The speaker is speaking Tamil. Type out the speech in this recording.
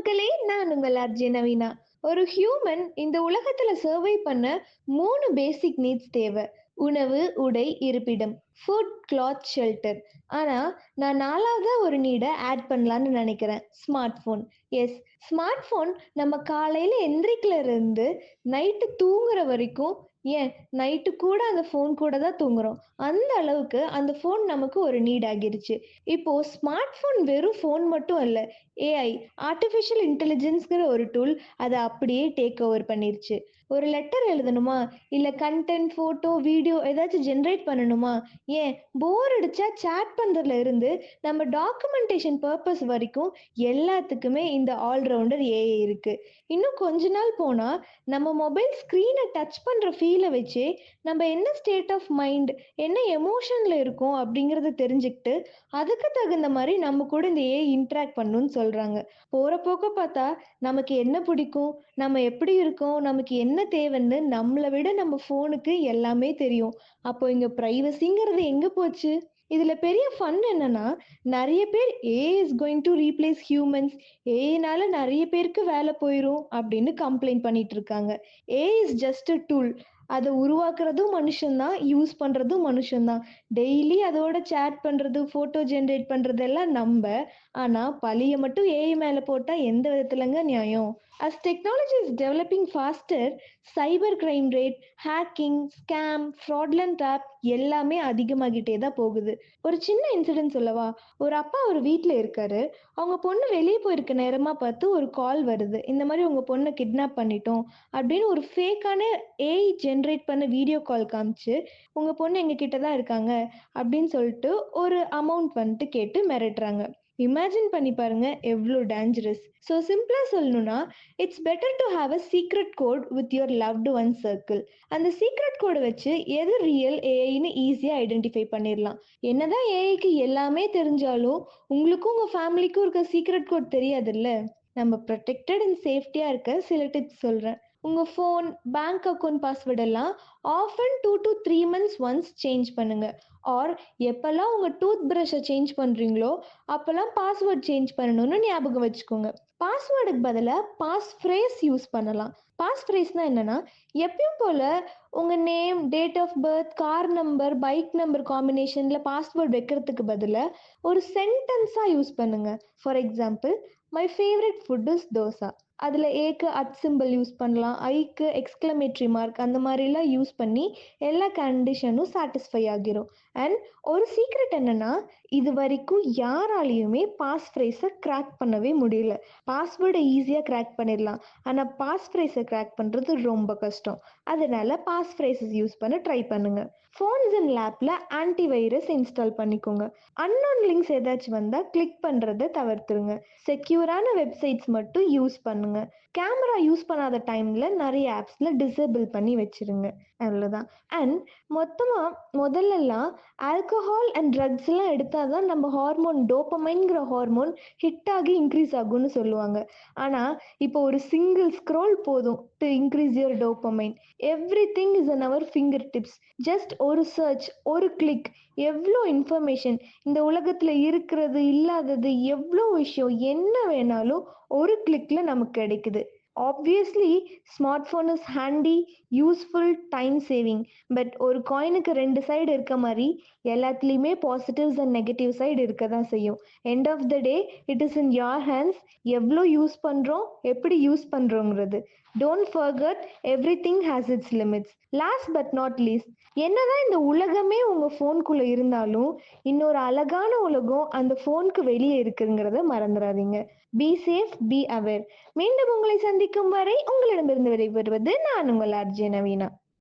மக்களே, நான் உங்கள் ஆர்ஜே நவீனா. ஒரு ஹியூமன் இந்த உலகத்துல சர்வை பண்ண 3 பேசிக் நீட்ஸ் தேவை. உணவு, உடை, இருப்பிடம். Food, cloth, shelter. ஆனா, நான் 4வதா ஒரு நீட ஆட் பண்ணலான்னு நினைக்கிறேன். Smart phone. Yes, smart phone நம்ம காலையில எந்திரிக்கல இருந்து நைட்டு தூங்குற வரைக்கும், ஏன் நைட்டு கூட அந்த ஃபோன் கூட தான் தூங்குறோம். அந்த அளவுக்கு அந்த ஃபோன் நமக்கு ஒரு நீட் ஆகிருச்சு. இப்போ ஸ்மார்ட் ஃபோன் வெறும் ஃபோன் மட்டும் அல்ல. ஏஐ, ஆர்டிஃபிஷியல் இன்டெலிஜென்ஸ்ங்கிற ஒரு டூல் அத அப்படியே டேக் ஓவர் பண்ணிருச்சு. ஒரு லெட்டர் எழுதணுமா? இல்ல கன்டென்ட், ஃபோட்டோ, வீடியோ ஏதாச்சும் ஜெனரேட் பண்ணணுமா? ஏன் போர் அடிச்சா சேட் பண்றதுல இருந்து நம்ம டாக்குமெண்டேஷன் பர்ப்பஸ் வரைக்கும் எல்லாத்துக்குமே இந்த ஆல்ரவுண்டர் ஏஐ இருக்கு. இன்னும் கொஞ்ச நாள் போனா நம்ம மொபைல் ஸ்க்ரீனை டச் பண்ற ஃபீலை வச்சே நம்ம என்ன ஸ்டேட் ஆஃப் மைண்ட், என்ன எமோஷன்ல இருக்கோம் அப்படிங்கறத தெரிஞ்சுக்கிட்டு அதுக்கு தகுந்த மாதிரி நம்ம கூட இந்த ஏஐ இன்டராக்ட் பண்ணணும்னு சொல்றாங்க. போற போக்க பார்த்தா நமக்கு என்ன பிடிக்கும், நம்ம எப்படி இருக்கோம், நமக்கு என்ன தேவைன்னு நம்மளை விட நம்ம ஃபோனுக்கு எல்லாமே தெரியும். அப்போ இங்க பிரைவசிங்கிறது எங்க போச்சு? இதுல பெரிய ஃபன் என்னன்னா, நிறைய பேர் AI is going to replace humans, ஏஐனால நிறைய பேருக்கு வேலை போயிரும் அப்படின்னு கம்ப்ளைண்ட் பண்ணிட்டு இருக்காங்க. AI is just a tool. அதை உருவாக்குறதும் மனுஷன்தான், யூஸ் பண்றதும் மனுஷன்தான். டெய்லி அதோட சேட் பண்றது, போட்டோ ஜெனரேட் பண்றதெல்லாம் நம்ப. ஆனா பழிய மட்டும் ஏஐ மேல போட்டா எந்த விதத்துலங்க நியாயம்? As technology is developing faster, cyber crime rate, hacking, scam, fraudulent app எல்லாமே அதிகமாகிட்டே தான் போகுது. ஒரு சின்ன இன்சிடென்ட் சொல்லவா? ஒரு அப்பா ஒரு வீட்ல இருக்காரு. அவங்க பொண்ணு வெளியே போயிருக்க நேரமா பார்த்து ஒரு கால் வருது. இந்த மாதிரி உங்க பொண்ணை கிட்னாப் பண்ணிட்டோம் அப்படின்னு ஒரு ஃபேக்கான ஏஐ ஜென்ரேட் பண்ண வீடியோ கால் காமிச்சு, உங்க பொண்ணு எங்க கிட்ட தான் இருக்காங்க அப்படின்னு சொல்லிட்டு ஒரு அமௌண்ட் வந்துட்டு கேட்டு மிரட்டுறாங்க. இமேஜின் பண்ணி பாருங்க எவ்வளோ டேஞ்சரஸ். ஸோ சிம்பிளா சொல்லணும்னா, it's better to have a secret code with your loved one circle. அந்த சீக்ரெட் கோடை வச்சு எது ரியல் ஏஐன்னு ஈஸியா ஐடென்டிஃபை பண்ணிடலாம். என்னதான் ஏஐக்கு எல்லாமே தெரிஞ்சாலும் உங்களுக்கும் உங்க ஃபேமிலிக்கும் இருக்க சீக்ரெட் கோட் தெரியாதுல்ல. நம்ம ப்ரொடெக்டட் அண்ட் சேஃப்டியா இருக்க சில டிப்ஸ் சொல்றேன். உங்க ஃபோன், பேங்க் அக்கவுண்ட் பாஸ்வேர்ட் எல்லாம் often 2 to 3 months once change பண்ணுங்க. ஆர் எப்பெல்லாம் உங்க டூத் பிரஷை சேஞ்ச் பண்றீங்களோ அப்பெல்லாம் பாஸ்வேர்ட் சேஞ்ச் பண்ணணும்னு ஞாபகம் வச்சுக்கோங்க. பாஸ்வேர்டுக்கு பதிலாக பாஸ் ஃப்ரேஸ் யூஸ் பண்ணலாம். பாஸ் ஃப்ரேஸ்னா என்னன்னா, எப்பயும் போல உங்க name, date of birth, car number, bike number காம்பினேஷன்ல பாஸ்வேர்ட் வைக்கிறதுக்கு பதிலாக ஒரு சென்டென்ஸா யூஸ் பண்ணுங்க. For example, my favourite food is dosa. அதில் ஏக்கு அட் சிம்பிள் யூஸ் பண்ணலாம், ஐக்கு எக்ஸ்க்ளமேட்ரி மார்க், அந்த மாதிரிலாம் யூஸ் பண்ணி எல்லா கண்டிஷனும் சாட்டிஸ்ஃபை ஆகிரும். அண்ட் ஒரு சீக்ரெட் என்னன்னா, இது வரைக்கும் யாராலையுமே பாஸ் ஃப்ரேஸை கிராக் பண்ணவே முடியல. பாஸ்வேர்டை ஈஸியாக கிராக் பண்ணிடலாம், ஆனால் பாஸ் ஃப்ரேஸை கிராக் பண்ணுறது ரொம்ப கஷ்டம். அதனால பாஸ் ஃப்ரேசஸ் யூஸ் பண்ண ட்ரை பண்ணுங்க. ஃபோன்ஸ் அண்ட் லேப்பில் ஆன்டிவைரஸ் இன்ஸ்டால் பண்ணிக்கோங்க. அன்னோன் லிங்க்ஸ் ஏதாச்சும் வந்தால் கிளிக் பண்ணுறதை தவிர்த்துருங்க. செக்யூரான வெப்சைட்ஸ் மட்டும் யூஸ் பண்ணுங்க. கேமரா யூஸ் பண்ணாத டைம்ல நிறைய ஆப்ஸ்ல டிசேபிள் பண்ணி வச்சிருங்க. அவ்வளோதான். அண்ட் மொத்தமா முதல்லலாம் ஆல்கஹால் அண்ட் ட்ரக்ஸ் எல்லாம் எடுத்தாதான் நம்ம ஹார்மோன் டோபமைன்கிற ஹார்மோன் ஹிட் ஆகி இன்க்ரீஸ் ஆகும்னு சொல்லுவாங்க. ஆனா இப்போ ஒரு சிங்கிள் ஸ்க்ரோல் போதும் to increase your dopamine. Every thing is an hour finger tips. Just ஒரு சர்ச், ஒரு கிளிக், எவ்வளோ இன்ஃபர்மேஷன் இந்த உலகத்துல இருக்கிறது, இல்லாதது, எவ்வளோ விஷயம் என்ன வேணாலும் ஒரு கிளிக்ல நமக்கு கிடைக்குது. Obviously smart phone is handy, useful, time saving. But ஒரு காயினுக்கு 2 சைடு இருக்க மாதிரி எல்லாத்துலேயுமே பாசிட்டிவ்ஸ் அண்ட் நெகட்டிவ் சைடு இருக்க தான் செய்யும். End of the day it is in your hands. எவ்வளோ யூஸ் பண்ணுறோம், எப்படி யூஸ் பண்ணுறோங்கிறது. Don't forget everything has its limits. Last but not least, என்னதான் இந்த உலகமே உங்கள் ஃபோனுக்குள்ளே இருந்தாலும் இன்னொரு அழகான உலகம் அந்த ஃபோனுக்கு வெளியே இருக்குங்கிறத மறந்துடாதீங்க. Be safe, be aware. மீண்டும் உங்களை சந்திக்கும் வரை உங்களிடமிருந்து விடைபெறுவது நான் உங்கள் ஆர்ஜே நவீனா.